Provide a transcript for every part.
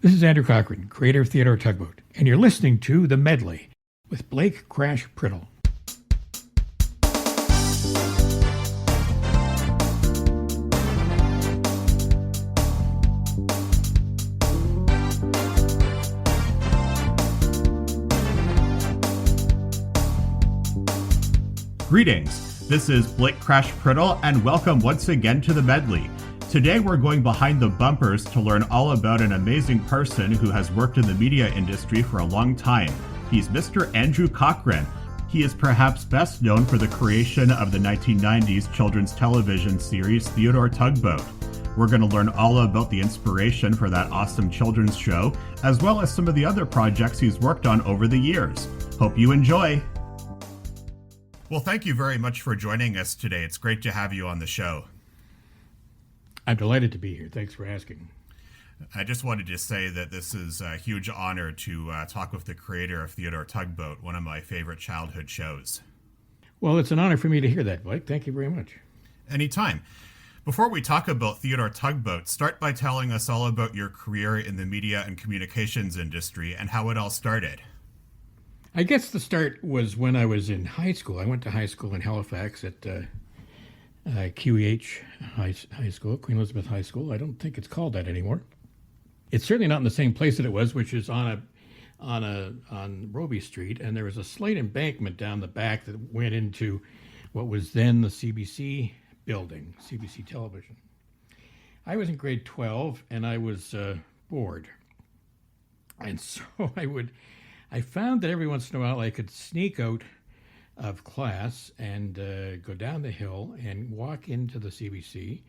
This is Andrew Cochran, creator of Theodore Tugboat, and you're listening to The Medley with Blake Crash Priddle. Greetings, this is Blake Crash Priddle, and welcome once again to The Medley. Today we're going behind the bumpers to learn all about an amazing person who has worked in the media industry for a long time. He's Mr. Andrew Cochran. He is perhaps best known for the creation of the 1990s children's television series Theodore Tugboat. We're going to learn all about the inspiration for that awesome children's show, as well as some of the other projects he's worked on over the years. Hope you enjoy. Well, thank you very much for joining us today. It's great to have you on the show. I'm delighted to be here. Thanks for asking. I just wanted to say that this is a huge honor to talk with the creator of Theodore Tugboat, one of my favorite childhood shows. Well, it's an honor for me to hear that, Blake. Thank you very much. Anytime. Before we talk about Theodore Tugboat, start by telling us all about your career in the media and communications industry and how it all started. I guess the start was when I was in high school. I went to high school in Halifax at QEH High School, Queen Elizabeth High School. I don't think it's called that anymore. It's certainly not in the same place that it was, which is on Roby Street, and there was a slight embankment down the back that went into what was then the CBC building, CBC Television. I was in grade 12, and I was bored, and so I found that every once in a while I could sneak out of class and go down the hill and walk into the CBC.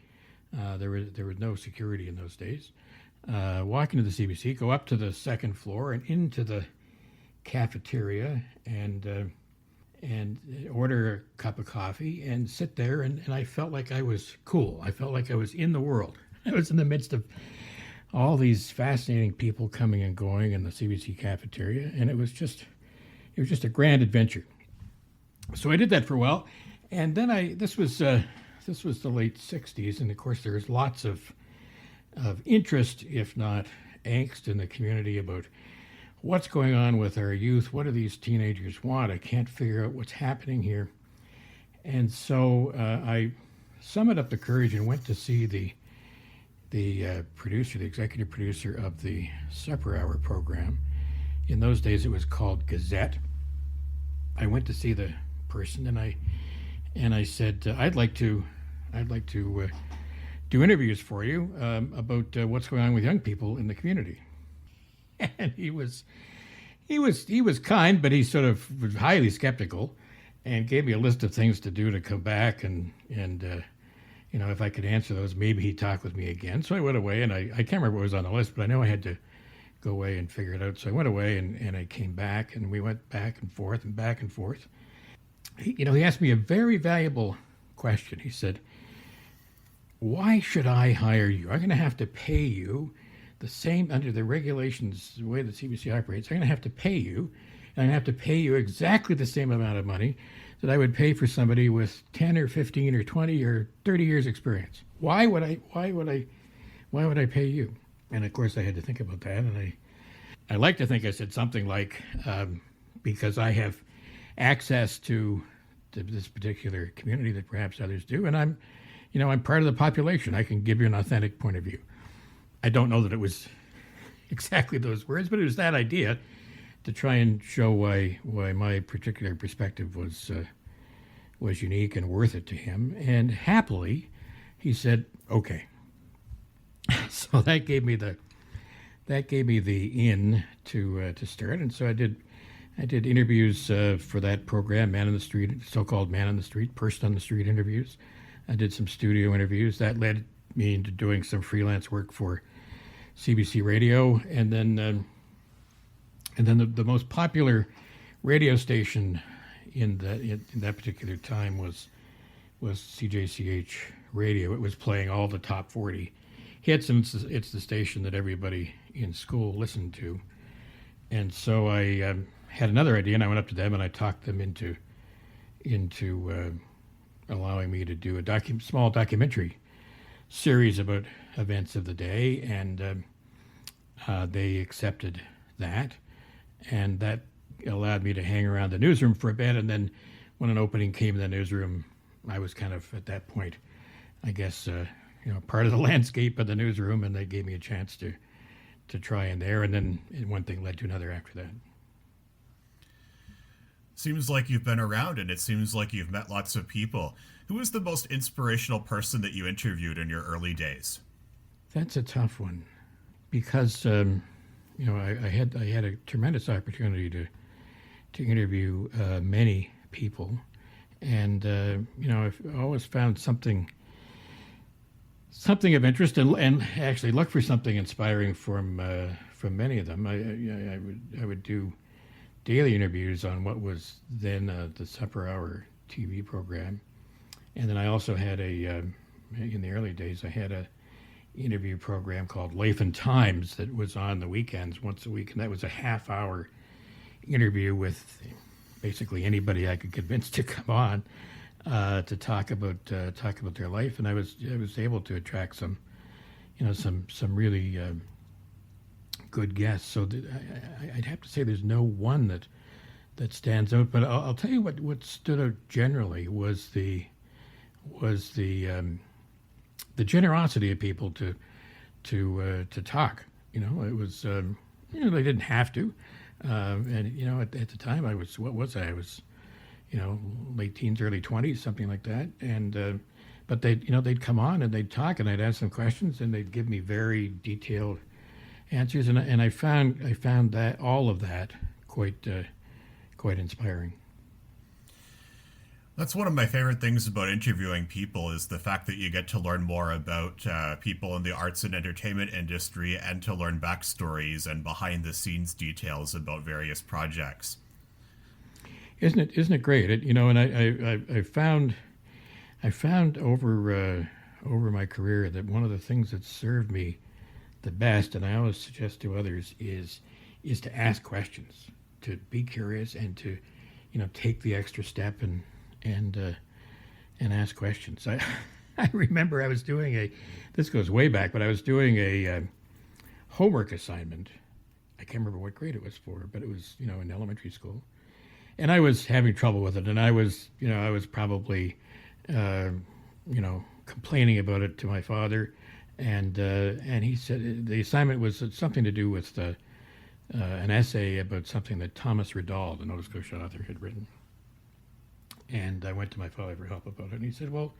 There was no security in those days. Walk into the CBC, go up to the second floor and into the cafeteria and order a cup of coffee and sit there. And I felt like I was cool. I felt like I was in the world. I was in the midst of all these fascinating people coming and going in the CBC cafeteria, and it was just a grand adventure. So I did that for a while, and then this was the late '60s, and of course there was lots of interest, if not angst, in the community about what's going on with our youth. What do these teenagers want? I can't figure out what's happening here, and so I summoned up the courage and went to see the executive producer of the Supper Hour program. In those days, it was called Gazette. I went to see the person, and I said, I'd like to do interviews for you about what's going on with young people in the community. And he was kind, but he sort of was highly skeptical, and gave me a list of things to do to come back and if I could answer those, maybe he'd talk with me again. So I went away, and I can't remember what was on the list, but I know I had to go away and figure it out. So I went away, and I came back, and we went back and forth and back and forth. He asked me a very valuable question. He said, why should I hire you? I'm going to have to pay you the same, under the regulations, the way the CBC operates, I'm going to have to pay you, and I'm going to have to pay you exactly the same amount of money that I would pay for somebody with 10 or 15 or 20 or 30 years experience. Why would I pay you? And of course I had to think about that, and I like to think I said something like, because I have access to this particular community that perhaps others do, and I'm part of the population. I can give you an authentic point of view. I don't know that it was exactly those words, but it was that idea to try and show why my particular perspective was unique and worth it to him. And happily, he said, "Okay." So that gave me the in to start, and so I did interviews for that program, Man on the Street, so-called Man on the Street, Person on the Street interviews. I did some studio interviews. That led me into doing some freelance work for CBC Radio, and then the most popular radio station in that particular time was CJCH Radio. It was playing all the top 40 hits, and it's the station that everybody in school listened to. And so I had another idea, and I went up to them and I talked them into allowing me to do a small documentary series about events of the day, and They accepted that, and that allowed me to hang around the newsroom for a bit. And then when an opening came in the newsroom, I was kind of at that point, I guess, part of the landscape of the newsroom, and they gave me a chance to try in there. And then one thing led to another after that. Seems like you've been around, and it seems like you've met lots of people. Who was the most inspirational person that you interviewed in your early days? That's a tough one, because I had a tremendous opportunity to interview many people, and I've always found something of interest, and actually look for something inspiring from many of them. I would do daily interviews on what was then the Supper Hour TV program, and then I also had in the early days I had a interview program called Life and Times that was on the weekends once a week, and that was a half-hour interview with basically anybody I could convince to come on to talk about their life, and I was able to attract some really good guests. So I'd have to say there's no one that stands out, but I'll tell you what stood out generally was the generosity of people to talk. It was they didn't have to, and at the time I was late teens, early 20s, something like that, and but they'd come on and they'd talk, and I'd ask them questions, and they'd give me very detailed answers, and I found that all of that quite inspiring. That's one of my favorite things about interviewing people, is the fact that you get to learn more about people in the arts and entertainment industry, and to learn backstories and behind the scenes details about various projects. Isn't it great? And I found over my career that one of the things that served me the best, and I always suggest to others, is to ask questions, to be curious, and to take the extra step and ask questions. I remember I was doing this goes way back, but I was doing a homework assignment. I can't remember what grade it was for, but it was in elementary school, and I was having trouble with it, and I was probably complaining about it to my father, and he said the assignment was something to do with an essay about something that Thomas Riddall, the Nova Scotia author, had written. And I went to my father for help about it, and he said, "Well,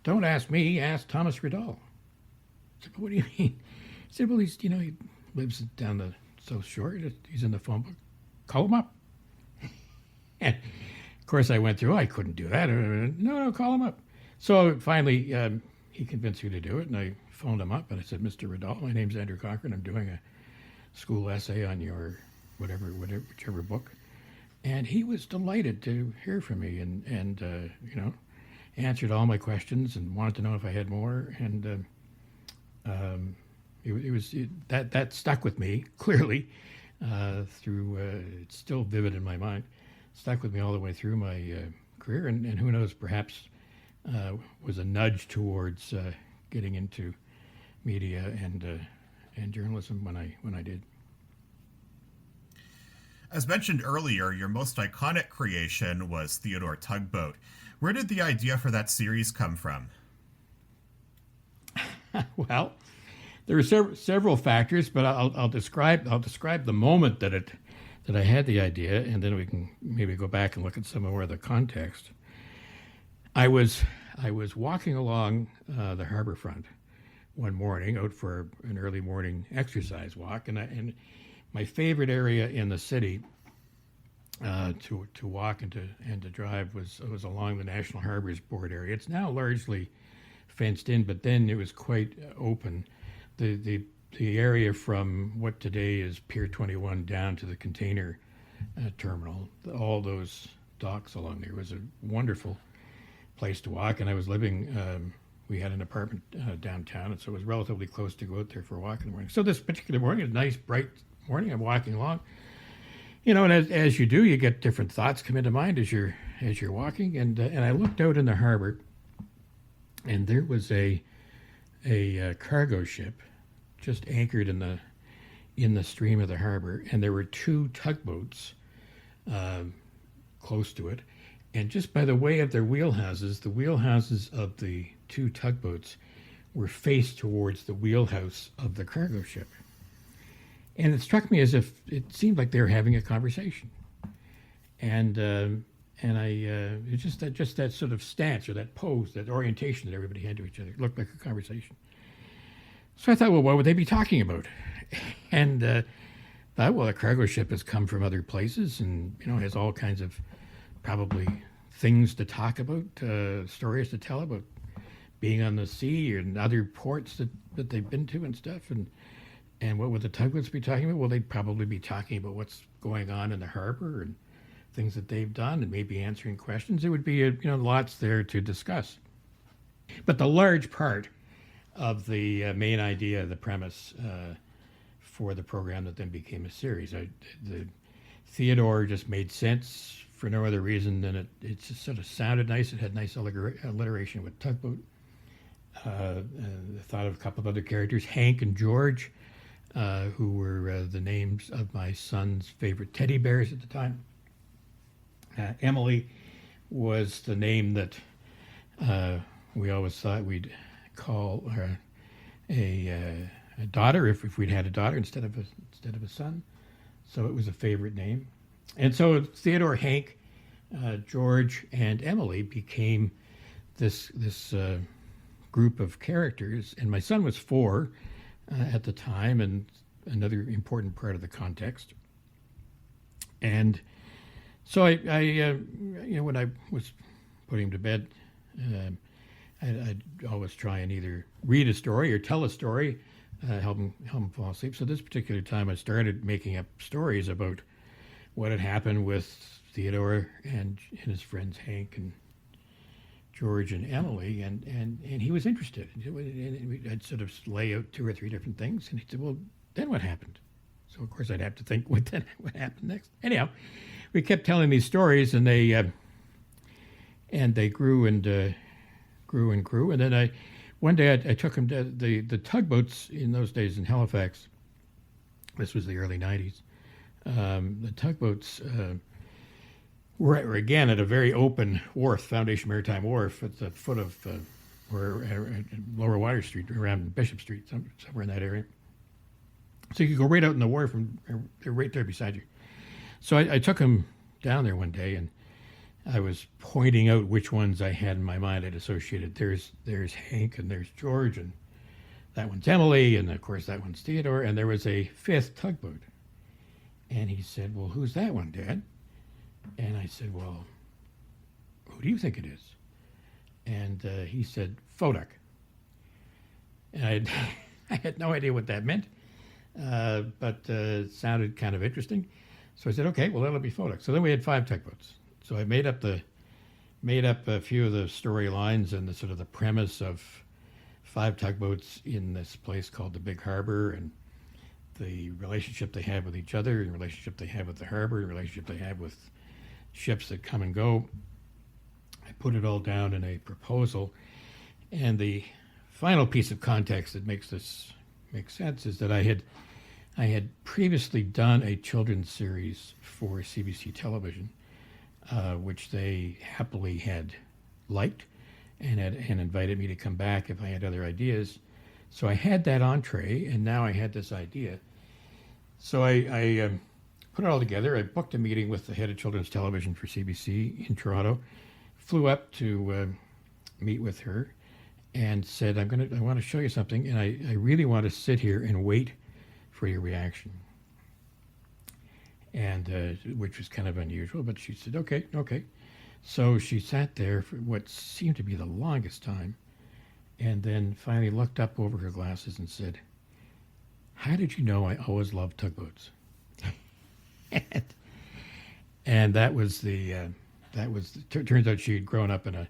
don't ask me, ask Thomas Riddall." I said, "But what do you mean?" He said, "Well, he lives down the South Shore. He's in the phone book. Call him up." And of course, I went through. I couldn't do that. No, call him up. So finally, he convinced me to do it, and I phoned him up, and I said, "Mr. Riddall, my name's Andrew Cochran. I'm doing a school essay on your whichever book." And he was delighted to hear from me, and answered all my questions and wanted to know if I had more. And that stuck with me clearly through. It's still vivid in my mind. Stuck with me all the way through my career, and who knows, perhaps was a nudge towards getting into media and journalism when I did. As mentioned earlier, your most iconic creation was Theodore Tugboat. Where did the idea for that series come from? Well, there are several factors, but I'll describe the moment that I had the idea, and then we can maybe go back and look at some more of the context. I was walking along the harbor front one morning, out for an early morning exercise walk, and my favorite area in the city to walk and to drive was along the National Harbors Board area. It's now largely fenced in, but then it was quite open. The area from what today is Pier 21 down to the container terminal, all those docks along there, was a wonderful place to walk. And I was living. We had an apartment downtown, and so it was relatively close to go out there for a walk in the morning. So this particular morning, a nice bright morning, I'm walking along, and as you do, you get different thoughts come into mind as you're walking, and I looked out in the harbor, and there was a cargo ship just anchored in in the stream of the harbor, and there were two tugboats close to it. And just by the way of their wheelhouses, the wheelhouses of the two tugboats were faced towards the wheelhouse of the cargo ship. And it struck me as if it seemed like they were having a conversation. And it's just that sort of stance or that pose, that orientation that everybody had to each other. It looked like a conversation. So I thought, well, what would they be talking about? And thought, well, a cargo ship has come from other places and, has all kinds of probably things to talk about, stories to tell about being on the sea and other ports that they've been to and stuff. And what would the tugboats be talking about? Well, they'd probably be talking about what's going on in the harbor and things that they've done and maybe answering questions. There would be, lots there to discuss. But the large part of the main idea, the premise for the program that then became a series, the Theodore just made sense for no other reason than it just sort of sounded nice. It had nice alliteration with tugboat. I thought of a couple of other characters, Hank and George, who were the names of my son's favorite teddy bears at the time. Emily was the name that we always thought we'd call her a daughter if we'd had a daughter instead of a son. So it was a favorite name. And so Theodore, Hank, George, and Emily became this group of characters. And my son was 4 at the time, and another important part of the context. And so I when I was putting him to bed, I'd always try and either read a story or tell a story, help him fall asleep. So this particular time, I started making up stories about what had happened with Theodore and his friends Hank and George and Emily, and he was interested. I'd sort of lay out 2 or 3 different things, and he said, "Well, then what happened?" So of course I'd have to think what happened next. Anyhow, we kept telling these stories, and they grew and grew and grew. And then one day I took him to the tugboats in those days in Halifax. This was the early '90s. The tugboats were again at a very open wharf, Foundation Maritime Wharf, at the foot of Lower Water Street, around Bishop Street, somewhere in that area. So you could go right out in the wharf, and they're right there beside you. So I took him down there one day, and I was pointing out which ones I had in my mind I'd associated. There's Hank, and there's George, and that one's Emily, and of course that one's Theodore, and there was a 5th tugboat. And he said, "Well, who's that one, Dad?" And I said, "Well, who do you think it is?" And he said, "Foduck." And I had no idea what that meant, but it sounded kind of interesting. So I said, "Okay, well, that'll be Foduck." So then we had 5 tugboats. So I made up a few of the storylines and the sort of the premise of 5 tugboats in this place called the Big Harbor, and the relationship they have with each other, and the relationship they have with the harbor, and the relationship they have with ships that come and go. I put it all down in a proposal, and the final piece of context that makes this make sense is that I had previously done a children's series for CBC television, which they happily had liked and invited me to come back if I had other ideas. So I had that entree, and now I had this idea. So I put it all together. I booked a meeting with the head of children's television for CBC in Toronto, flew up to meet with her, and said, I want to show you something, and I really want to sit here and wait for your reaction. And which was kind of unusual, but she said, okay. So she sat there for what seemed to be the longest time, and then finally looked up over her glasses and said, "How did you know I always loved tugboats?" and that was turns out she had grown up in a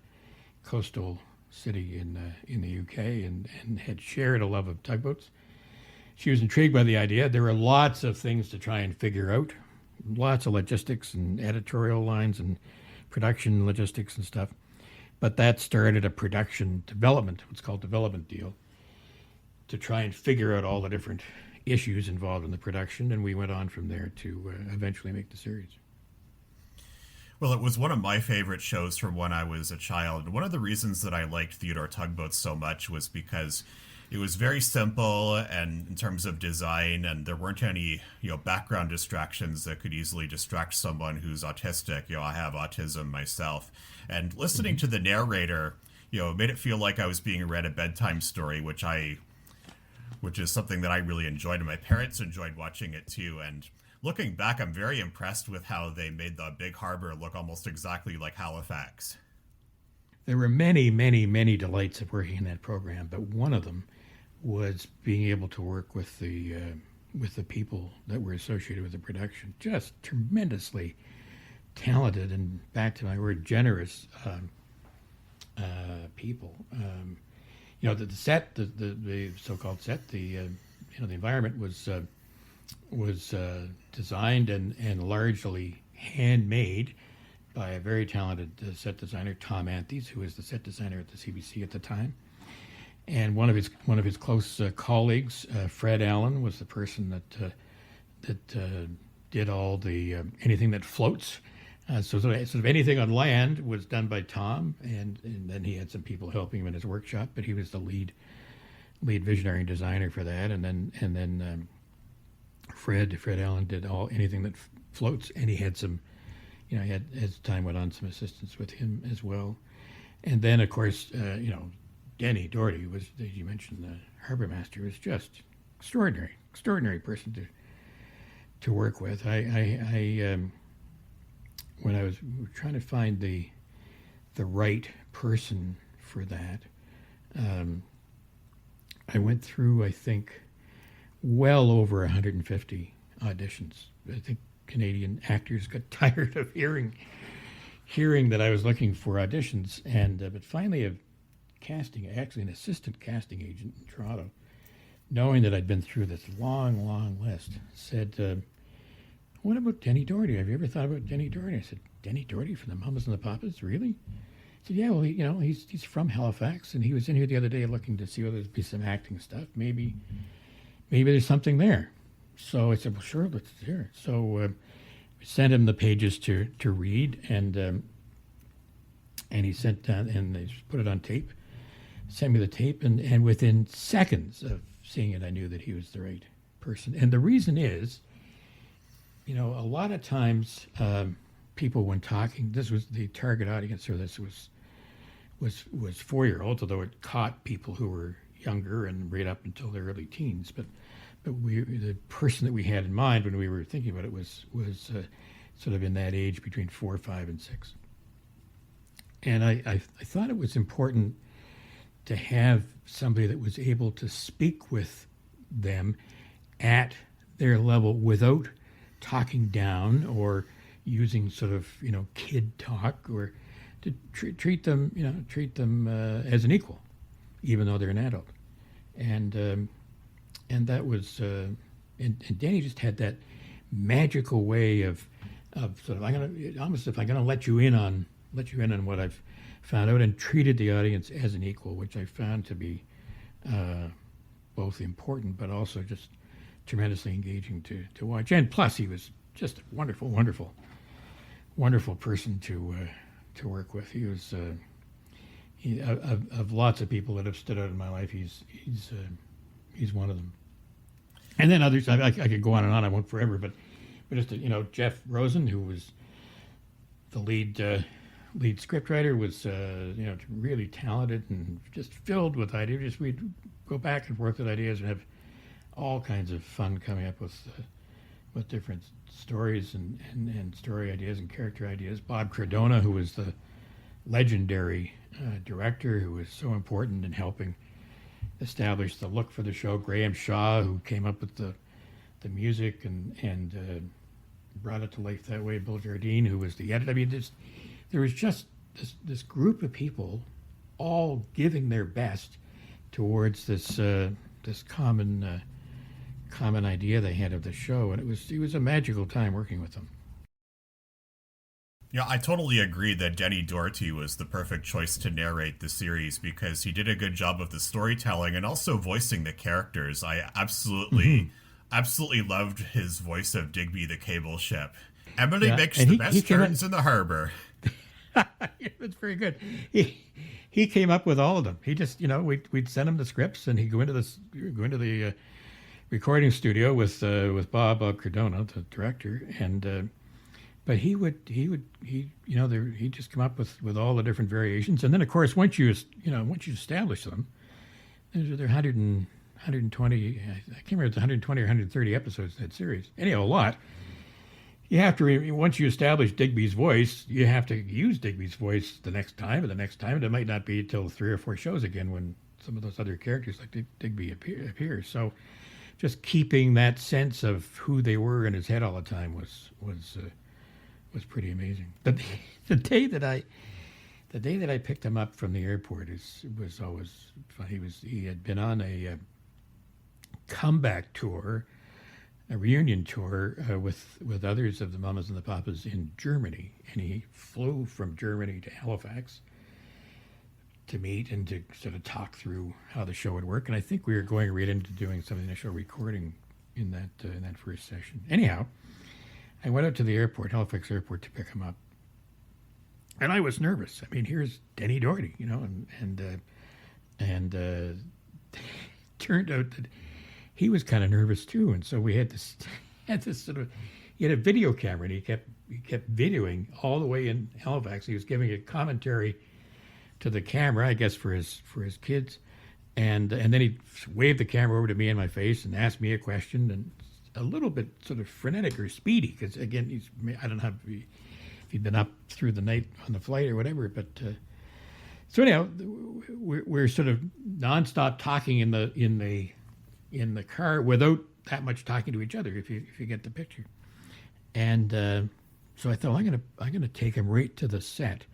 coastal city in the UK and had shared a love of tugboats. She was intrigued by the idea. There were lots of things to try and figure out, lots of logistics and editorial lines and production logistics and stuff. But that started a production development, what's called development deal, to try and figure out all the different issues involved in the production, and we went on from there to eventually make the series. Well, it was one of my favorite shows from when I was a child. And one of the reasons that I liked Theodore Tugboat so much was because it was very simple and in terms of design, and there weren't any, background distractions that could easily distract someone who's autistic. I have autism myself. And listening to the narrator, it made it feel like I was being read a bedtime story, which is something that I really enjoyed, and my parents enjoyed watching it too. And looking back, I'm very impressed with how they made the big harbor look almost exactly like Halifax. There were many, many, many delights of working in that program, but one of them was being able to work with the people that were associated with the production. Just tremendously talented and, back to my word, generous people. The set, the so-called set, the environment was designed and largely handmade by a very talented set designer, Tom Anthes, who was the set designer at the CBC at the time. And one of his close colleagues, Fred Allen, was the person that did all the anything that floats. So sort of anything on land was done by Tom, and then he had some people helping him in his workshop, but he was the lead visionary and designer for that. And then Fred Allen did anything that floats, and he had some, as time went on, some assistance with him as well. And then, of course, Denny Doherty was, as you mentioned, the harbor master, was just extraordinary person to work with. When I was trying to find the right person for that, I went through, I think, well over 150 auditions. I think Canadian actors got tired of hearing that I was looking for auditions, and but finally an assistant casting agent in Toronto, knowing that I'd been through this long list, said, "What about Denny Doherty? Have you ever thought about Denny Doherty?" I said, "Denny Doherty from the Mamas and the Papas, really?" He said, "Yeah, well, he's from Halifax, and he was in here the other day looking to see whether there'd be some acting stuff. Maybe there's something there." So I said, "Well, sure, let's hear it." So we sent him the pages to read, and he sent down, and they put it on tape. Sent me the tape, and within seconds of seeing it, I knew that he was the right person. And the reason is, a lot of times people, when talking, this was the target audience for this was 4-year-olds, although it caught people who were younger and right up until their early teens. But the person that we had in mind when we were thinking about it was sort of in that age between 4, 5, and 6. And I thought it was important to have somebody that was able to speak with them at their level without talking down or using sort of kid talk, or to treat them as an equal, even though they're an adult. And that was and Danny just had that magical way of sort of, if I'm gonna let you in on what I've found out, and treated the audience as an equal, which I found to be both important but also just tremendously engaging to watch. And plus, he was just a wonderful person to work with. He was of lots of people that have stood out in my life, he's one of them. And then others, I could go on and on. I won't forever, but just Jeff Rosen, who was the lead scriptwriter, was really talented and just filled with ideas. We'd go back and forth with ideas and have all kinds of fun coming up with different stories and story ideas and character ideas. Bob Cardona, who was the legendary director, who was so important in helping establish the look for the show. Graham Shaw, who came up with the music and brought it to life that way. Bill Jardine, who was the editor. I mean, there was just this group of people all giving their best towards this common idea they had of the show, and it was a magical time working with them. Yeah, I totally agree that Denny Doherty was the perfect choice to narrate the series, because he did a good job of the storytelling and also voicing the characters. I absolutely Absolutely loved his voice of Digby the cable ship. Emily Yeah, makes and the he best came up. turns in the harbor. Yeah, that's very good. He came up with all of them. He just, we'd send him the scripts, and he'd go into the recording studio with Bob Cardona, the director, and but he'd just come up with all the different variations, and then of course once you establish them, they're 120. I can't remember if it's 120 or 130 episodes in that series. Anyhow, a lot. You have to once you establish Digby's voice, you have to use Digby's voice the next time, and the next time, and it might not be until 3 or 4 shows again when some of those other characters like Digby appear. So, just keeping that sense of who they were in his head all the time was pretty amazing. But the day that I picked him up from the airport was always fun. He had been on a comeback tour, a reunion tour with others of the Mamas and the Papas in Germany, and he flew from Germany to Halifax to meet and to sort of talk through how the show would work. And I think we were going right into doing some initial recording in that first session. Anyhow, I went out to the airport, Halifax Airport, to pick him up, and I was nervous. I mean, here's Denny Doherty, and turned out that he was kind of nervous too, and so we had this sort of, he had a video camera, and he kept videoing all the way in Halifax. He was giving a commentary to the camera, I guess for his kids, and then he waved the camera over to me in my face and asked me a question, and a little bit sort of frenetic or speedy, because again, I don't know if he'd been up through the night on the flight or whatever, but so anyhow, we're sort of nonstop talking in the car without that much talking to each other, if you get the picture. And so I thought, I'm gonna take him right to the set,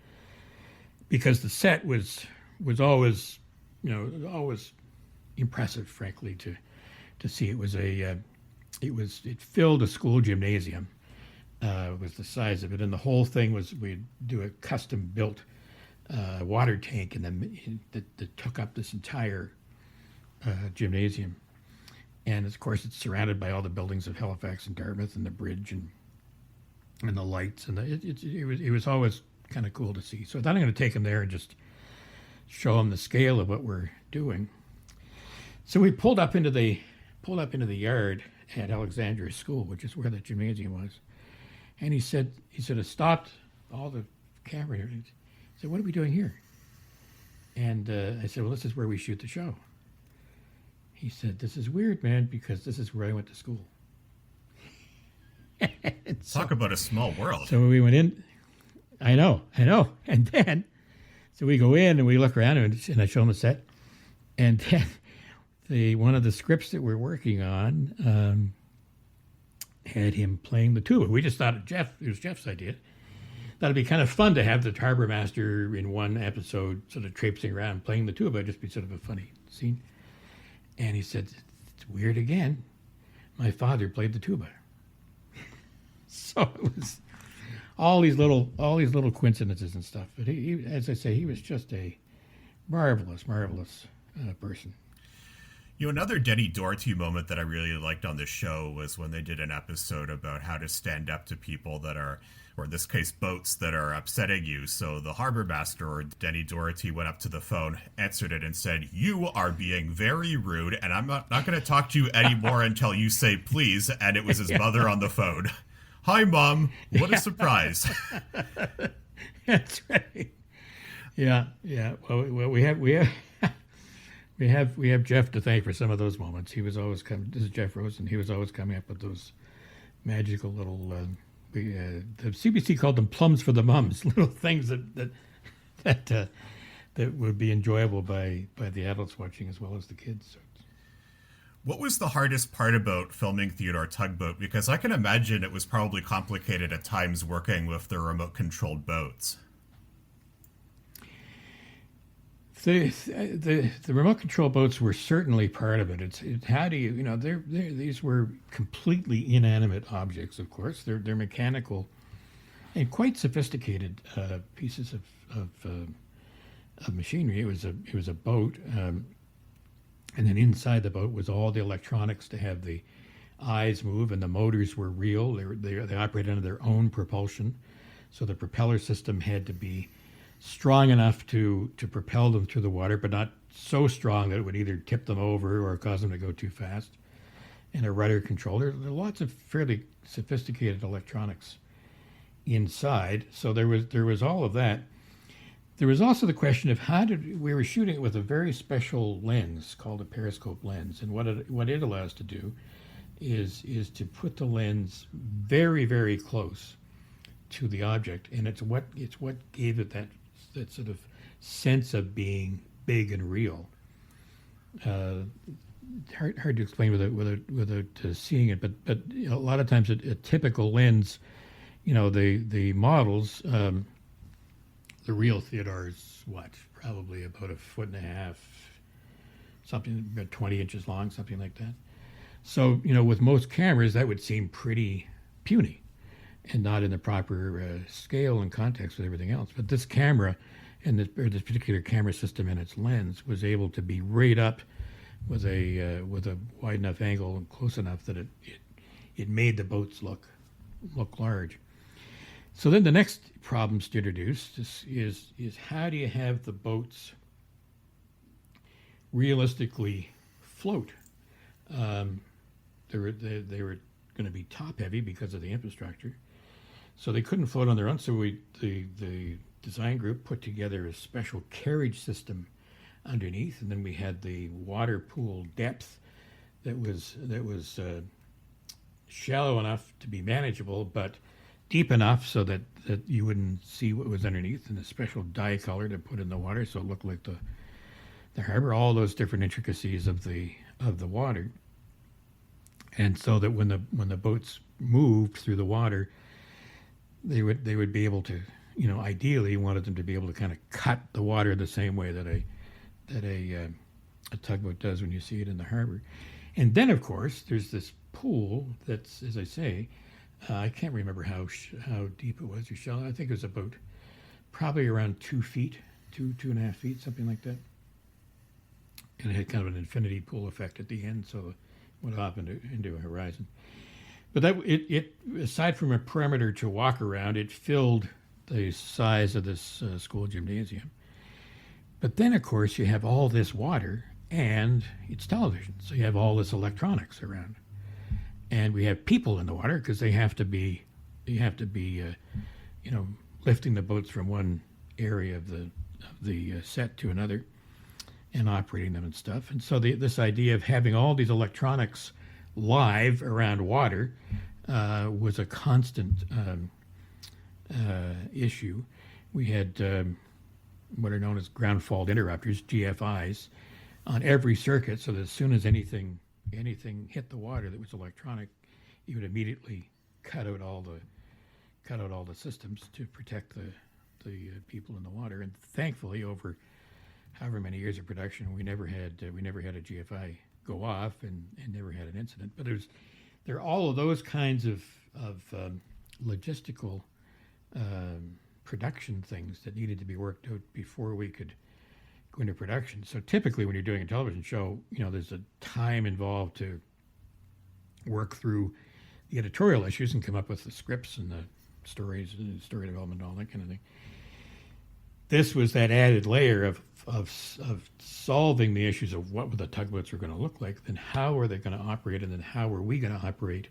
because the set was always always impressive, frankly, to see. It filled a school gymnasium, was the size of it, and the whole thing was, we'd do a custom built water tank, and then that took up this entire gymnasium. And of course, it's surrounded by all the buildings of Halifax and Dartmouth, and the bridge and the lights, and it was always kind of cool to see. So I thought, I'm going to take him there and just show him the scale of what we're doing. So we pulled up into the yard at Alexandria School, which is where the gymnasium was, and he said stopped all the camera here. He said, "What are we doing here?" And I said, "Well, this is where we shoot the show." He said, "This is weird, man, because this is where I went to school." Talk about a small world. So we went in. I know. And then, so we go in and we look around, and I show him the set. And then one of the scripts that we're working on had him playing the tuba. We just thought it was Jeff's idea. Thought it'd be kind of fun to have the harbor master in one episode sort of traipsing around playing the tuba. It'd just be sort of a funny scene. And he said, "It's weird again. My father played the tuba." So it was all these little coincidences and stuff. But he, as I say, he was just a marvelous person. Another Denny Doherty moment that I really liked on the show was when they did an episode about how to stand up to people that are, or in this case, boats that are upsetting you. So the harbor master, or Denny Doherty, went up to the phone, answered it, and said, "You are being very rude, and I'm not going to talk to you anymore until you say please." And it was his mother on the phone. "Hi, Mom. What a surprise." That's right. Yeah. Well, we have Jeff to thank for some of those moments. He was always coming. This is Jeff Rosen. He was always coming up with those magical little. The CBC called them plums for the mums, little things that would be enjoyable by the adults watching as well as the kids. So. What was the hardest part about filming Theodore Tugboat? Because I can imagine it was probably complicated at times working with the remote-controlled boats. The remote control boats were certainly part of it. It's how do you these were completely inanimate objects. Of course, they're mechanical and quite sophisticated pieces of machinery. It was a boat, and then inside the boat was all the electronics to have the eyes move, and the motors were real. They operated under their own propulsion, so the propeller system had to be strong enough to propel them through the water, but not so strong that it would either tip them over or cause them to go too fast. And a rudder control. There are lots of fairly sophisticated electronics inside. So there was all of that. There was also the question of we were shooting it with a very special lens called a periscope lens, and what it allows to do is to put the lens very, very close to the object, and it's what gave it that sort of sense of being big and real. Hard to explain without seeing it, but you know, a lot of times a typical lens, you know, the models, the real Theodore is probably about 1.5 feet, something about 20 inches long, something like that. So, you know, with most cameras, that would seem pretty puny and not in the proper scale and context with everything else. But this camera and this particular camera system and its lens was able to be right up with a wide enough angle and close enough that it made the boats look large. So then the next problems to introduce is how do you have the boats realistically float? They were going to be top heavy because of the infrastructure, so they couldn't float on their own. So the design group put together a special carriage system underneath, and then we had the water pool depth that was shallow enough to be manageable, but deep enough so that you wouldn't see what was underneath, and a special dye color to put in the water so it looked like the harbor. All those different intricacies of the water, and so that when the boats moved through the water, they would be able to, you know, ideally wanted them to be able to kind of cut the water the same way that a tugboat does when you see it in the harbor. And then, of course, there's this pool that's, as I say, I can't remember how deep it was or shallow. I think it was about probably around 2 feet, 2.5 feet, something like that. And it had kind of an infinity pool effect at the end, so it went off into a horizon. But that it aside from a perimeter to walk around, it filled the size of this school gymnasium. But then, of course, you have all this water and it's television, so you have all this electronics around. And we have people in the water because you have to be, lifting the boats from one area of the set to another and operating them and stuff. And so this idea of having all these electronics live around water was a constant issue. We had what are known as ground fault interrupters, GFIs, on every circuit, so that as soon as anything hit the water that was electronic, you would immediately cut out all the systems to protect the people in the water. And thankfully, over however many years of production, we never had a GFI go off and never had an incident. But there are all of those kinds of logistical production things that needed to be worked out before we could go into production. So typically when you're doing a television show, you know, there's a time involved to work through the editorial issues and come up with the scripts and the stories and story development and all that kind of thing. This was that added layer of solving the issues of what the tugboats were going to look like, then how are they going to operate, and then how are we going to operate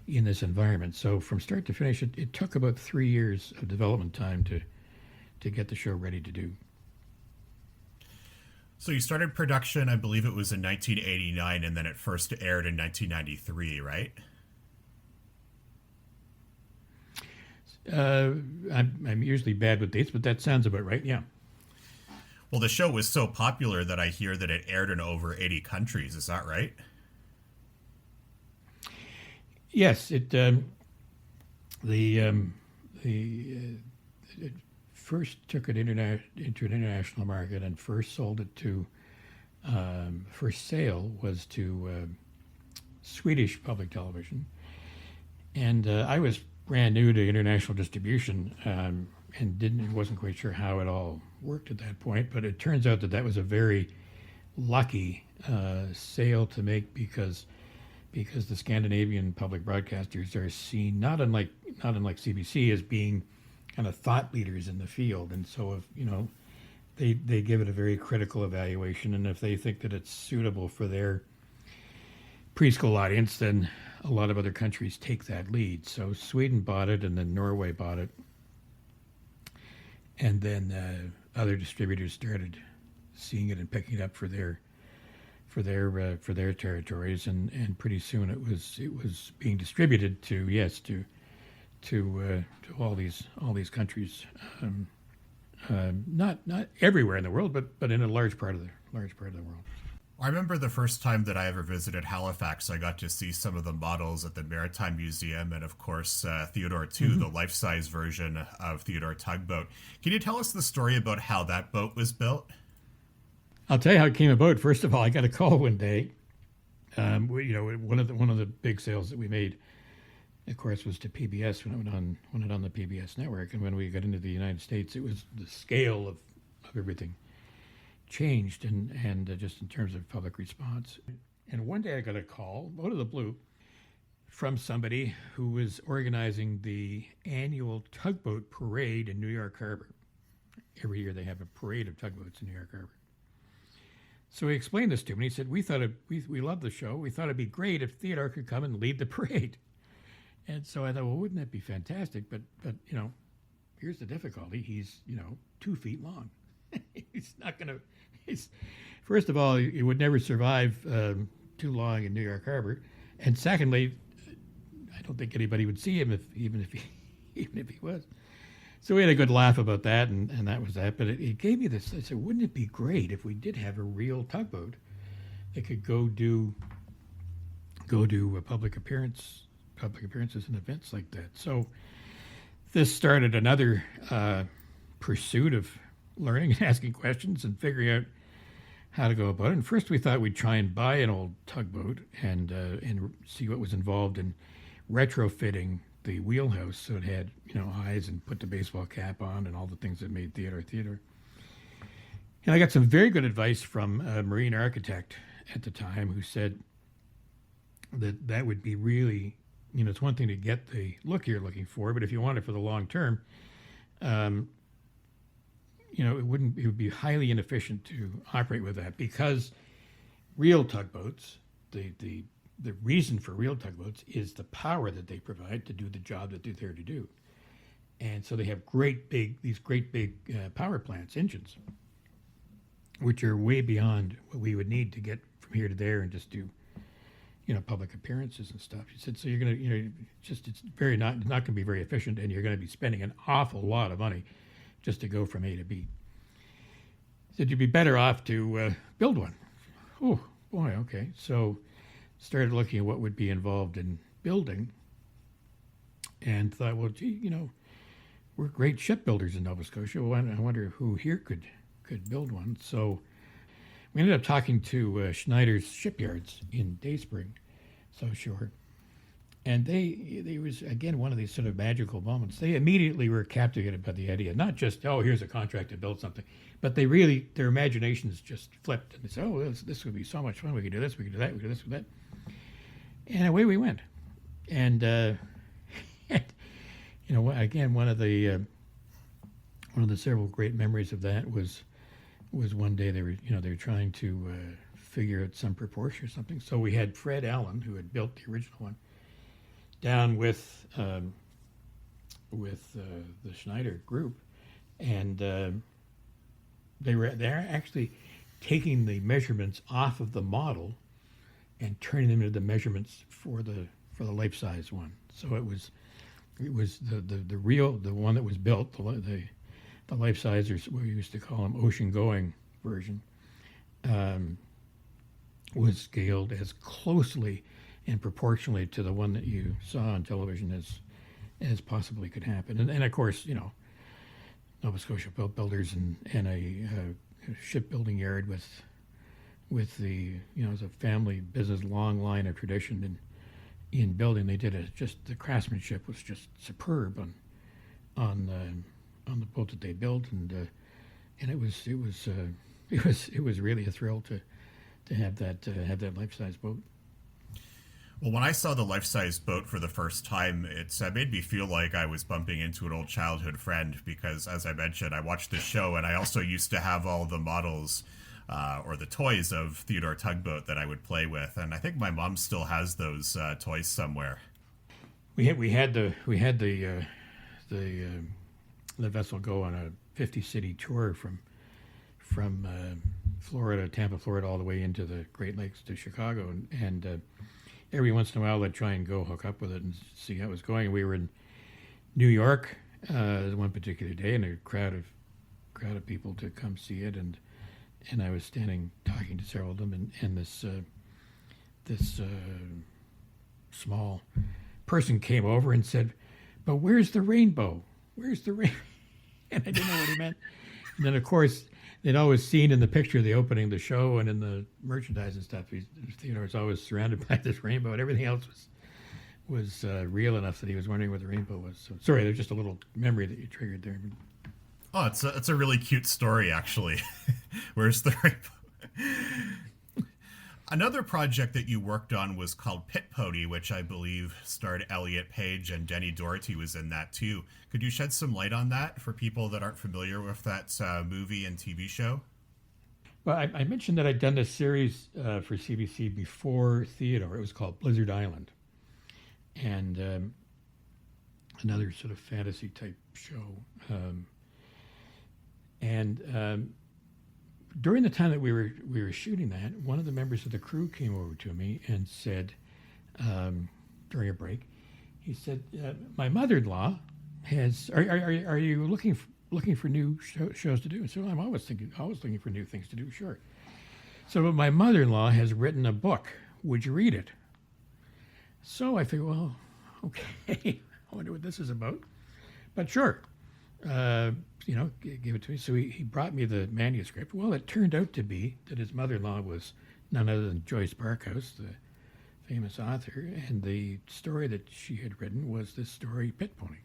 in this environment. So from start to finish, it took about 3 years of development time to get the show ready to do. So you started production, I believe it was in 1989, and then it first aired in 1993, right? I'm usually bad with dates, but that sounds about right, yeah. Well, the show was so popular that I hear that it aired in over 80 countries. Is that right? Yes, it first took it into an international market and first sold it to, first sale was to Swedish public television. And I was brand new to international distribution and wasn't quite sure how it all worked at that point. But it turns out that was a very lucky sale to make, because because the Scandinavian public broadcasters are seen not unlike CBC as being kind of thought leaders in the field, and so if they give it a very critical evaluation, and if they think that it's suitable for their preschool audience, then a lot of other countries take that lead. So Sweden bought it, and then Norway bought it, and then other distributors started seeing it and picking it up for their territories, and pretty soon it was being distributed to all these countries, not everywhere in the world, but in a large part of the world. I remember the first time that I ever visited Halifax, I got to see some of the models at the Maritime Museum, and of course Theodore 2, the life-size version of Theodore Tugboat. Can you tell us the story about how that boat was built? I'll tell you how it came about. First of all, I got a call one day. One of the big sales that we made, of course, was to PBS when it went on the PBS network. And when we got into the United States, it was the scale of everything changed, and just in terms of public response. And one day I got a call out of the blue from somebody who was organizing the annual tugboat parade in New York Harbor. Every year they have a parade of tugboats in New York Harbor. So he explained this to me. He said, we love the show. We thought it'd be great if Theodore could come and lead the parade. And so I thought, well, wouldn't that be fantastic? But here's the difficulty. He's 2 feet long. He's not going to. First of all, he would never survive too long in New York Harbor, and secondly, I don't think anybody would see him even if he was. So we had a good laugh about that, and that was that. But it gave me this. I said, wouldn't it be great if we did have a real tugboat that could go do public appearances and events like that? So this started another pursuit of learning and asking questions and figuring out how to go about it. And first we thought we'd try and buy an old tugboat and see what was involved in retrofitting the wheelhouse so it had eyes, and put the baseball cap on and all the things that made Theodore. And I got some very good advice from a marine architect at the time who said that would be really, it's one thing to get the look you're looking for, but if you want it for the long term, it would be highly inefficient to operate with that, because real tugboats, the reason for real tugboats is the power that they provide to do the job that they're there to do. And so they have these great big power plants, engines, which are way beyond what we would need to get from here to there and just do, public appearances and stuff. He said, so you're going to, it's not going to be very efficient, and you're going to be spending an awful lot of money just to go from A to B. He said, you'd be better off to build one. Oh, boy, okay. So started looking at what would be involved in building, and thought, well, gee, we're great shipbuilders in Nova Scotia. Well, I wonder who here could build one. So we ended up talking to Schneider's shipyards in Dayspring, South Shore. And they was, again, one of these sort of magical moments. They immediately were captivated by the idea, not just, here's a contract to build something, but they really, their imaginations just flipped. And they said, this would be so much fun. We could do this, we could do that, we could do this, we could do that. And away we went. And, again, one of the several great memories of that was one day they were trying to figure out some proportion or something. So we had Fred Allen, who had built the original one, down with the Schneider group, and they're actually taking the measurements off of the model and turning them into the measurements for the life-size one. So it was the one that was built, the life-size, or what we used to call them, ocean-going version, was scaled as closely and proportionally to the one that you saw on television as possibly could happen. And of course, Nova Scotia boat builders and a shipbuilding yard with the, as a family business, long line of tradition in building. They did the craftsmanship was just superb on the boat that they built, and it was really a thrill to have that life-size boat. Well, when I saw the life-size boat for the first time, it made me feel like I was bumping into an old childhood friend because, as I mentioned, I watched the show and I also used to have all the models or the toys of Theodore Tugboat that I would play with, and I think my mom still has those toys somewhere. We had the vessel go on a 50-city tour from Florida, Tampa, Florida, all the way into the Great Lakes to Chicago, and every once in a while they'd try and go hook up with it and see how it was going. We were in New York one particular day, and a crowd of people to come see it, and I was standing talking to several of them, and this small person came over and said, "But where's the rainbow? Where's the rain?" And I didn't know what he meant. And then, of course, they'd always seen in the picture of the opening of the show and in the merchandise and stuff, Theodore was always surrounded by this rainbow, and everything else was real enough that he was wondering what the rainbow was. So, sorry, there's just a little memory that you triggered there. Oh, it's a really cute story, actually. Where's the rainbow? Another project that you worked on was called Pit Pony, which I believe starred Elliot Page, and Denny Doherty was in that too. Could you shed some light on that for people that aren't familiar with that movie and TV show? Well, I mentioned that I'd done this series for CBC before Theodore. It was called Blizzard Island, and another sort of fantasy type show. During the time that we were shooting that, one of the members of the crew came over to me and said, during a break, he said, "My mother-in-law has. Are you looking for new shows to do?" So I'm always looking for new things to do. Sure. So my mother-in-law has written a book. Would you read it? So I figured, well, okay. I wonder what this is about. But sure. Give it to me. So he brought me the manuscript. Well, it turned out to be that his mother-in-law was none other than Joyce Barkhouse, the famous author, and the story that she had written was this story, Pit Pony.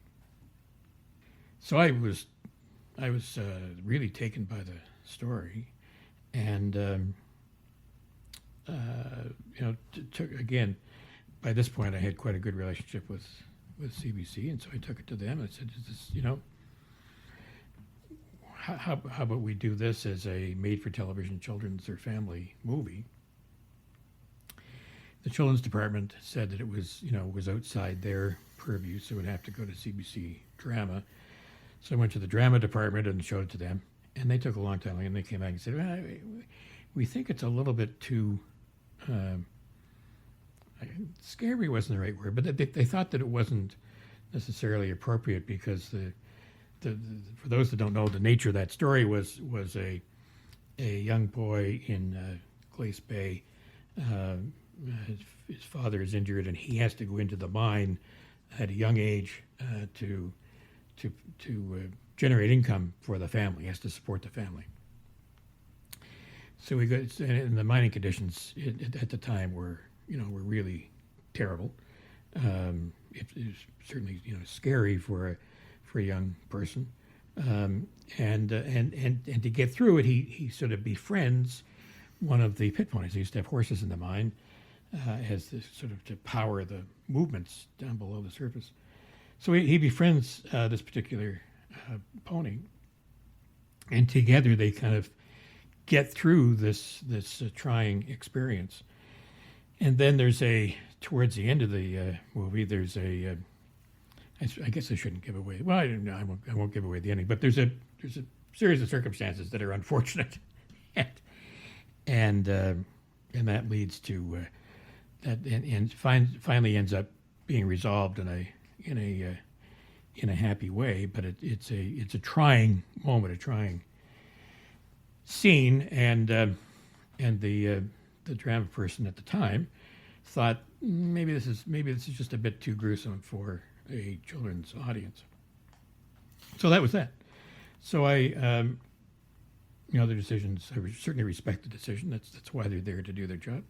So I was really taken by the story, and took again. By this point, I had quite a good relationship with CBC, and so I took it to them and I said, "Is this, how about we do this as a made-for-television children's or family movie?" The children's department said that it was outside their purview, so it would have to go to CBC Drama. So I went to the drama department and showed it to them, and they took a long time, and they came back and said, "Well, we think it's a little bit too scary wasn't the right word, but they thought that it wasn't necessarily appropriate because for those that don't know, the nature of that story was a young boy in Glace Bay. His father is injured, and he has to go into the mine at a young age to generate income for the family. He has to support the family. So and the mining conditions at the time were really terrible. It was certainly scary for a young person, and to get through it, he sort of befriends one of the pit ponies. They used to have horses in the mine as this sort of to power the movements down below the surface. So he befriends this particular pony, and together they kind of get through this trying experience. And then towards the end of the movie, there's I guess I shouldn't give away. Well, I won't give away the ending. But there's a series of circumstances that are unfortunate, and that leads to that, and finally ends up being resolved in a happy way. But it's a trying moment, a trying scene, and the drama person at the time thought maybe this is just a bit too gruesome for a children's audience. So that was that. So the decisions, I certainly respect the decision. That's why they're there, to do their job.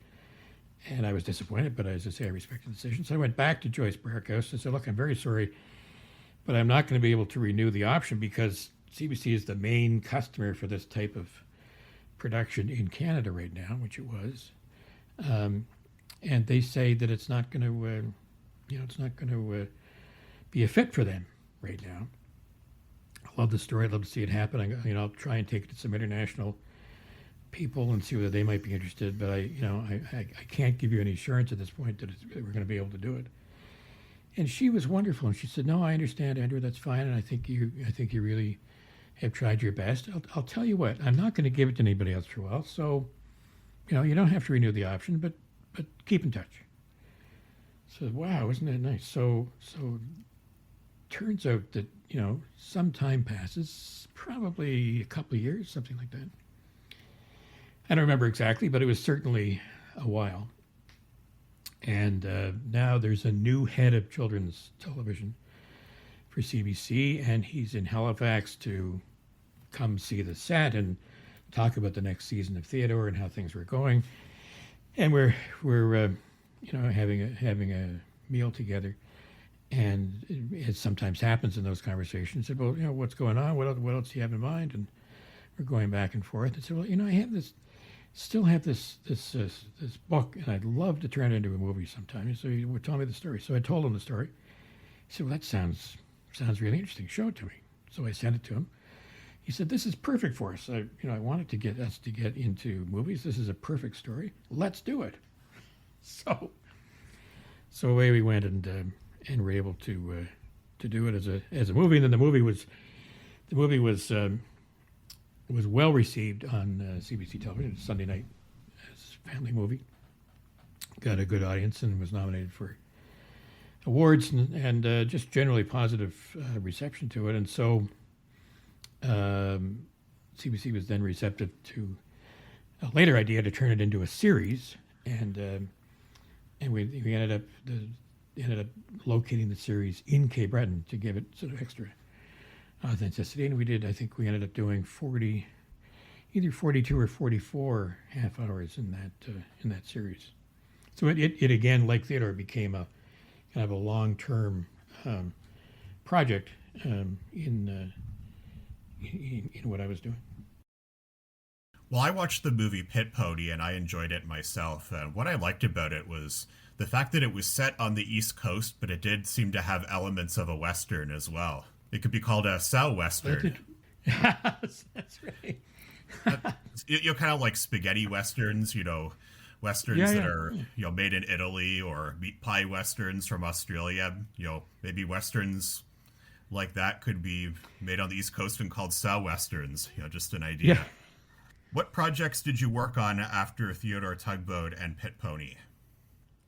And I was disappointed, but as I say, I respect the decision. So I went back to Joyce Barkhouse and said, "Look, I'm very sorry, but I'm not going to be able to renew the option because CBC is the main customer for this type of production in Canada right now," which it was. and they say that it's not going to, it's not going to be a fit for them right now. I love the story. I'd love to see it happen. I'll try and take it to some international people and see whether they might be interested. But I can't give you any assurance at this point that we're going to be able to do it. And she was wonderful, and she said, "No, I understand, Andrew. That's fine, and I think you really have tried your best. I'll tell you what. I'm not going to give it to anybody else for a while. So, you don't have to renew the option, but keep in touch." So, wow, isn't that nice? So turns out that some time passes, probably a couple of years, something like that. I don't remember exactly, but it was certainly a while. And now there's a new head of children's television for CBC, and he's in Halifax to come see the set and talk about the next season of Theodore and how things were going. And we're having a meal together. And it sometimes happens in those conversations. Said, "Well, what's going on? What else do you have in mind?" And we're going back and forth. I said, "Well, I have this book, and I'd love to turn it into a movie sometime." So he would tell me the story. So I told him the story. He said, "Well, that sounds really interesting. Show it to me." So I sent it to him. He said, "This is perfect for us. I wanted to get us to get into movies. This is a perfect story. Let's do it." So away we went, and were able to do it as a movie. And then the movie was well received on CBC television. Sunday night as a family movie. Got a good audience and was nominated for awards and just generally positive reception to it. And so CBC was then receptive to a later idea to turn it into a series, and we ended up locating the series in Cape Breton to give it sort of extra authenticity. And I think we ended up doing either 42 or 44 half hours in that series. So it again, like Theodore, became a kind of a long-term project in what I was doing. Well, I watched the movie Pit Pony and I enjoyed it myself. What I liked about it was the fact that it was set on the East Coast, but it did seem to have elements of a Western as well. It could be called a Southwestern. That's right. Kind of like spaghetti Westerns, Westerns that are, made in Italy, or meat pie Westerns from Australia. Maybe Westerns like that could be made on the East Coast and called Southwesterns. Just an idea. Yeah. What projects did you work on after Theodore, Tugboat, and Pit Pony?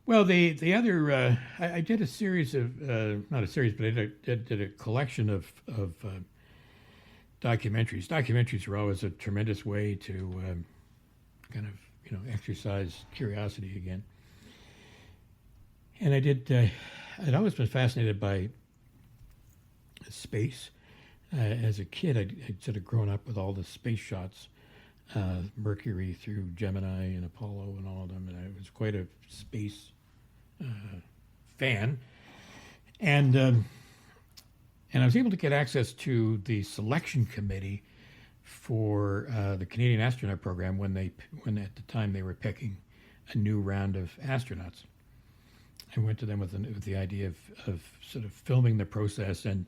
Well, the other I did a series of not a series, but I did a collection of documentaries. Documentaries are always a tremendous way to kind of exercise curiosity again. And I did. I'd always been fascinated by space. As a kid, I'd sort of grown up with all the space shots. Mercury through Gemini and Apollo and all of them, and I was quite a space fan, and I was able to get access to the selection committee for the Canadian astronaut program when at the time they were picking a new round of astronauts. I went to them with the idea of sort of filming the process and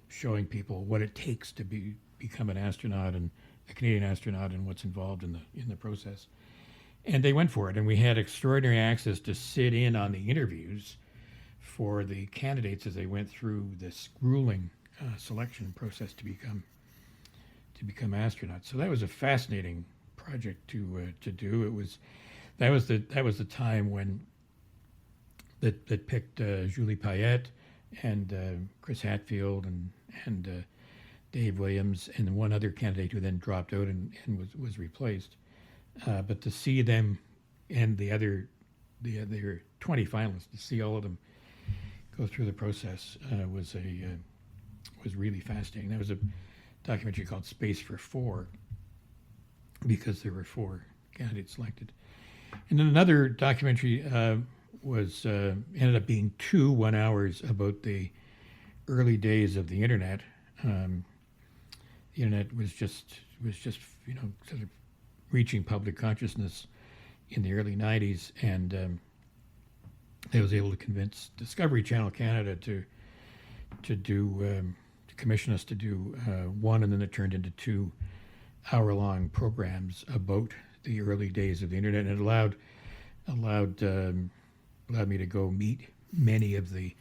showing people what it takes to become an astronaut and a Canadian astronaut and what's involved in the process. And they went for it, and we had extraordinary access to sit in on the interviews for the candidates as they went through this grueling selection process to become astronauts. So that was a fascinating project to do. That was the time when that picked Julie Payette and Chris Hatfield and Dave Williams and one other candidate who then dropped out and was replaced. But to see them and the other 20 finalists, to see all of them go through the process was really fascinating. There was a documentary called Space for Four because there were 4 candidates selected. And then another documentary was ended up being 2 1-hours about the early days of the internet. The internet was just sort of reaching public consciousness in the early '90s, and I was able to convince Discovery Channel Canada to commission us to do one, and then it turned into 2 hour-long programs about the early days of the internet, and it allowed me to go meet many of the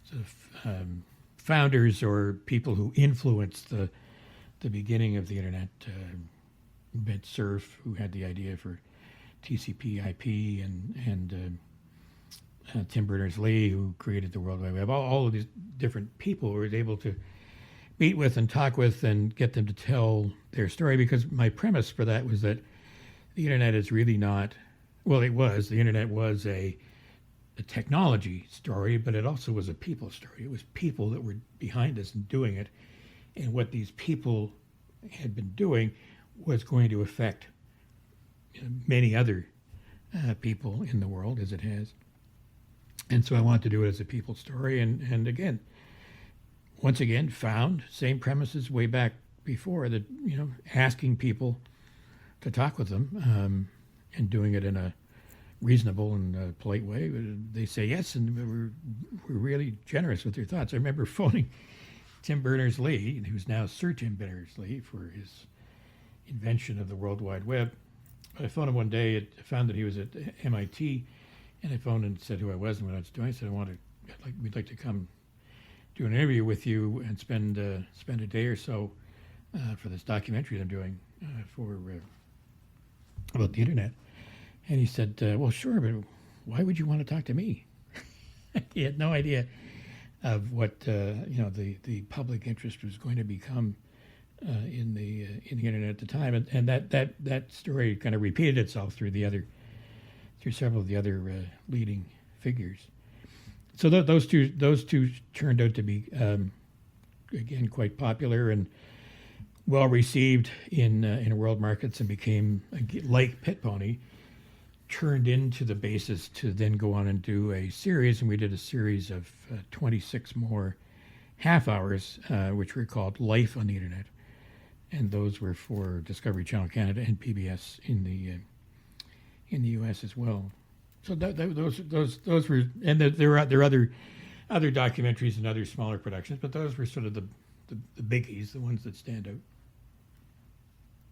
sort of founders or people who influenced the beginning of the internet. Ben Cerf, who had the idea for TCP/IP, and Tim Berners-Lee, who created the World Wide Web. All of these different people were able to meet with and talk with and get them to tell their story, because my premise for that was that the internet is really not, well, the internet was a technology story, but it also was a people story. It was people that were behind us and doing it, and what these people had been doing was going to affect many other people in the world, as it has. And so I wanted to do it as a people story, and again, once again, found same premises way back before, that asking people to talk with them, and doing it in a reasonable and polite way. They say yes, and we're really generous with their thoughts. I remember phoning Tim Berners-Lee, who's now Sir Tim Berners-Lee, for his invention of the World Wide Web. I phoned him one day. I found that he was at MIT, and I phoned and said who I was and what I was doing. I said, we'd like to come do an interview with you and spend a day or so for this documentary that I'm doing about the internet. And he said, well, sure, but why would you want to talk to me? He had no idea of what the public interest was going to become in the internet at the time, and that story kind of repeated itself through several of the other leading figures. So those two turned out to be again quite popular and well received in world markets, and became, like Pit Pony, turned into the basis to then go on and do a series, and we did a series of 26 more half hours, which were called Life on the Internet, and those were for Discovery Channel Canada and PBS in the U.S. as well. So those were, and there are other documentaries and other smaller productions, but those were sort of the biggies, the ones that stand out.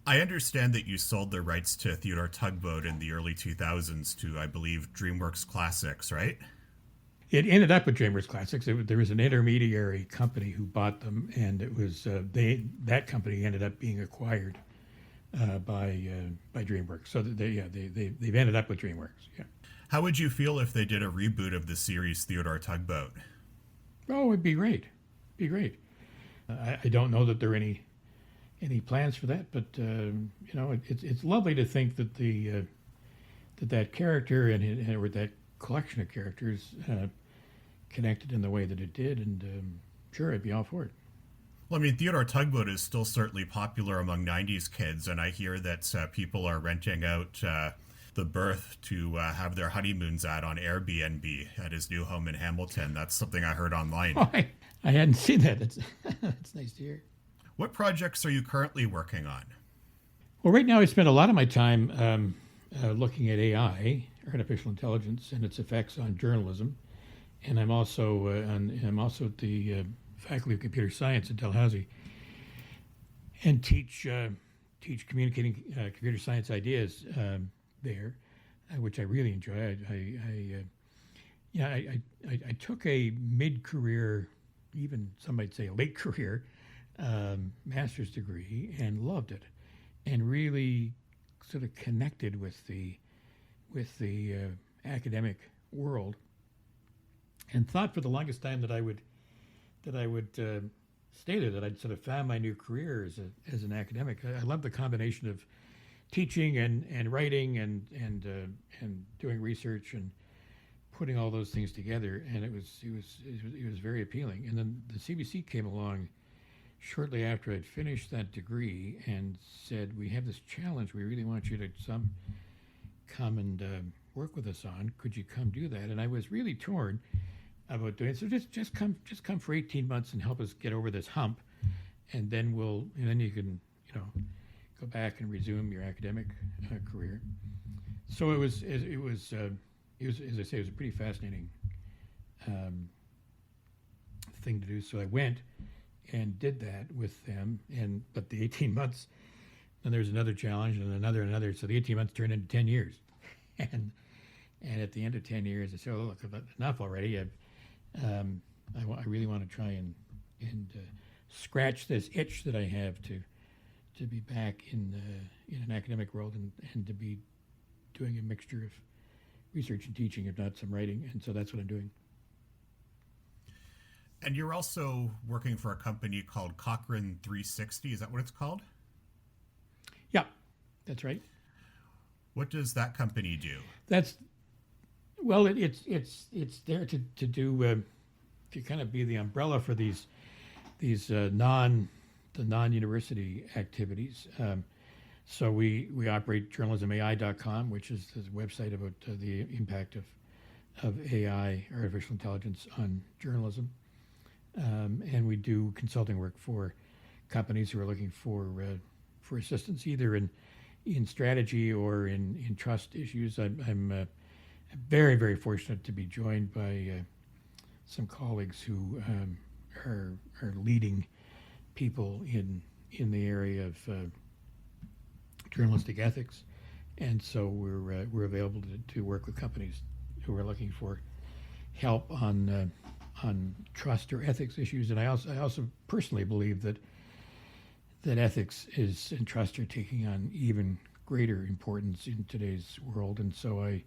I understand that you sold the rights to Theodore Tugboat in the early 2000s to, I believe, DreamWorks Classics, right? It ended up with DreamWorks Classics. There was an intermediary company who bought them, and it was that company ended up being acquired by DreamWorks. So they've ended up with DreamWorks. Yeah. How would you feel if they did a reboot of the series Theodore Tugboat? Oh, it'd be great. Be great. I don't know that there are any plans for that, but it's lovely to think that that character or that collection of characters connected in the way that it did, and sure, I'd be all for it. Well, I mean, Theodore Tugboat is still certainly popular among 90s kids, and I hear that people are renting out the berth to have their honeymoons on Airbnb at his new home in Hamilton. That's something I heard online. Oh, I hadn't seen that. That's nice to hear. What projects are you currently working on? Well, right now I spend a lot of my time looking at AI, artificial intelligence, and its effects on journalism. And I'm also at the Faculty of Computer Science at Dalhousie, and teach communicating computer science ideas there, which I really enjoy. I took a mid-career, even some might say a late career, master's degree, and loved it, and really sort of connected with the academic world, and thought for the longest time that I would stay there, that I'd sort of found my new career as an academic. I love the combination of teaching and writing and doing research and putting all those things together, and it was very appealing. And then the CBC came along shortly after I'd finished that degree and said, we have this challenge we really want you to come and work with us on. Could you come do that? And I was really torn about doing it. So just come for 18 months and help us get over this hump, and then you can go back and resume your academic career. So it was, as I say, it was a pretty fascinating um, thing to do. So I went and did that with them, but the 18 months, then there's another challenge and another. So the 18 months turned into 10 years, and at the end of 10 years, I said, "Oh, look, enough already. I really want to try and scratch this itch that I have to be back in an academic world and to be doing a mixture of research and teaching, if not some writing." And so that's what I'm doing. And you're also working for a company called Cochran 360. Is that what it's called? Yeah, that's right. What does that company do? That's well, it's there to do to kind of be the umbrella for these non-university activities. So we operate journalismai.com, which is the website about the impact of AI, artificial intelligence, on journalism. And we do consulting work for companies who are looking for assistance, either in strategy or in trust issues. I'm very, very fortunate to be joined by some colleagues who are leading people in the area of journalistic ethics, and so we're available to work with companies who are looking for help on trust or ethics issues. And I also personally believe that ethics and trust are taking on even greater importance in today's world, and so I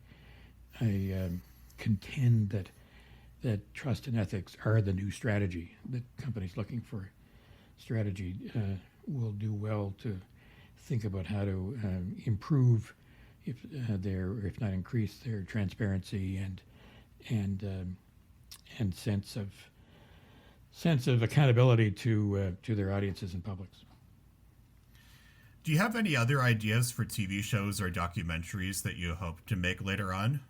contend that trust and ethics are the new strategy. That companies looking for strategy will do well to think about how to improve, if not increase, their transparency and sense of accountability to their audiences and publics. Do you have any other ideas for TV shows or documentaries that you hope to make later on?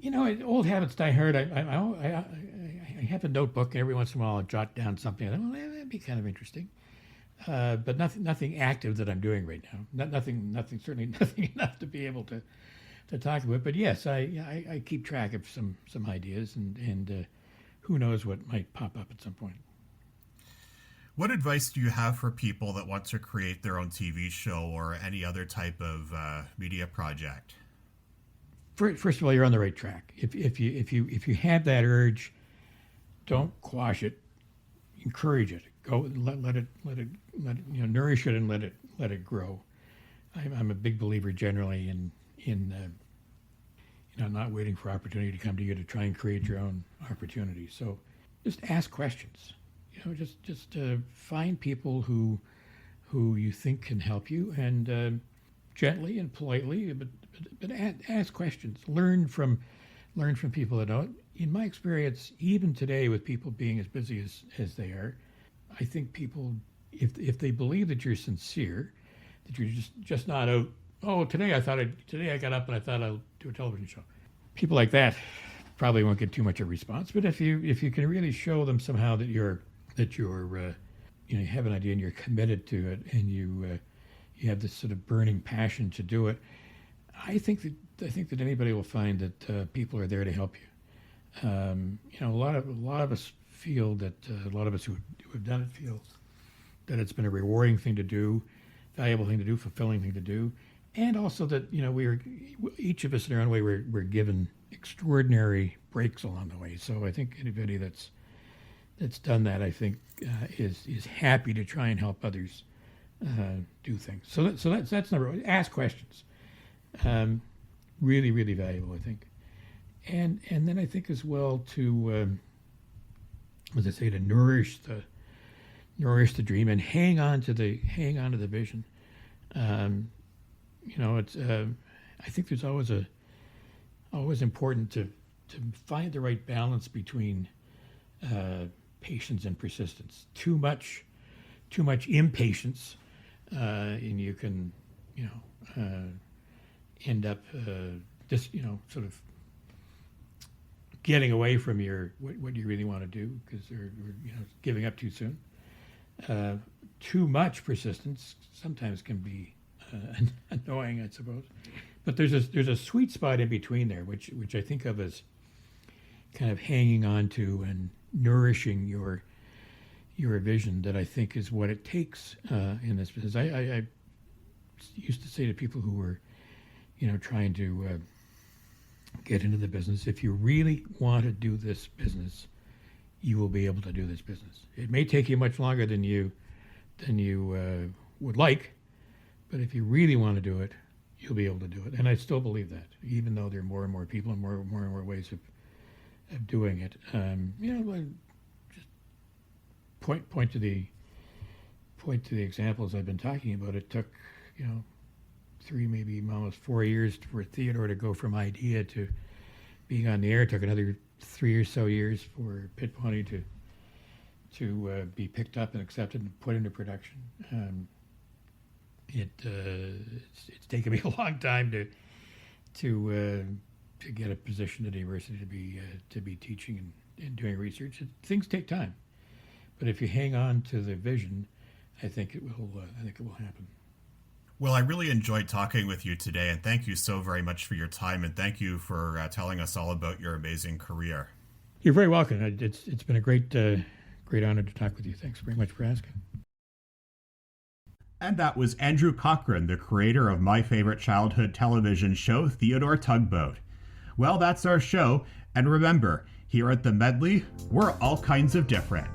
You know, old habits die hard. I have a notebook, and every once in a while I jot down something. I thought, well, that'd be kind of interesting, but nothing active that I'm doing right now. Nothing, certainly nothing enough to be able to talk about. But yes, I keep track of some ideas, and who knows what might pop up at some point. What advice do you have for people that want to create their own TV show or any other type of media project? First of all, you're on the right track. If you have that urge, don't quash it. Encourage it. Go let it nourish it and let it grow. I'm a big believer generally in not waiting for opportunity to come to you to try and create your own opportunity. So just ask questions. Just find people who you think can help you, and gently and politely, but ask questions. Learn from people that know it. In my experience, even today, with people being as busy as they are, I think people, if they believe that you're sincere, that you're just not out. Oh, today I got up and I thought I'll do a television show. People like that probably won't get too much of a response. But if you can really show them somehow that you have an idea and you're committed to it, and you have this sort of burning passion to do it, I think that anybody will find that people are there to help you. A lot of us feel that a lot of us who have done it feel that it's been a rewarding thing to do, valuable thing to do, fulfilling thing to do, and also that each of us in our own way we're given extraordinary breaks along the way. So I think anybody that's done that, I think, is happy to try and help others do things. So that's number one. Ask questions. Really, really valuable, I think. And then I think as well to, as I say, to nourish the dream and hang on to the vision. It's I think there's always important to find the right balance between patience and persistence. Too much impatience, and you can end up sort of getting away from what you really want to do because they're giving up too soon. Too much persistence sometimes can be annoying, I suppose. But there's a sweet spot in between there, which I think of as kind of hanging on to and nourishing your vision, that I think is what it takes in this business. I used to say to people who were, trying to get into the business, if you really want to do this business, you will be able to do this business. It may take you much longer than you would like, but if you really want to do it, you'll be able to do it. And I still believe that, even though there are more and more people and more ways of doing it. Just point to the examples I've been talking about. It took 3, maybe almost 4 years for Theodore to go from idea to being on the air. It took another 3 or so years for Pit Pony to be picked up and accepted and put into production. It's taken me a long time to get a position at a university to be teaching and doing research. Things take time, but if you hang on to the vision, I think it will happen. Well, I really enjoyed talking with you today, and thank you so very much for your time, and thank you for telling us all about your amazing career. You're very welcome. It's been a great honor to talk with you. Thanks very much for asking. And that was Andrew Cochran, the creator of my favorite childhood television show, Theodore Tugboat. Well, that's our show, and remember, here at The Medley, we're all kinds of different.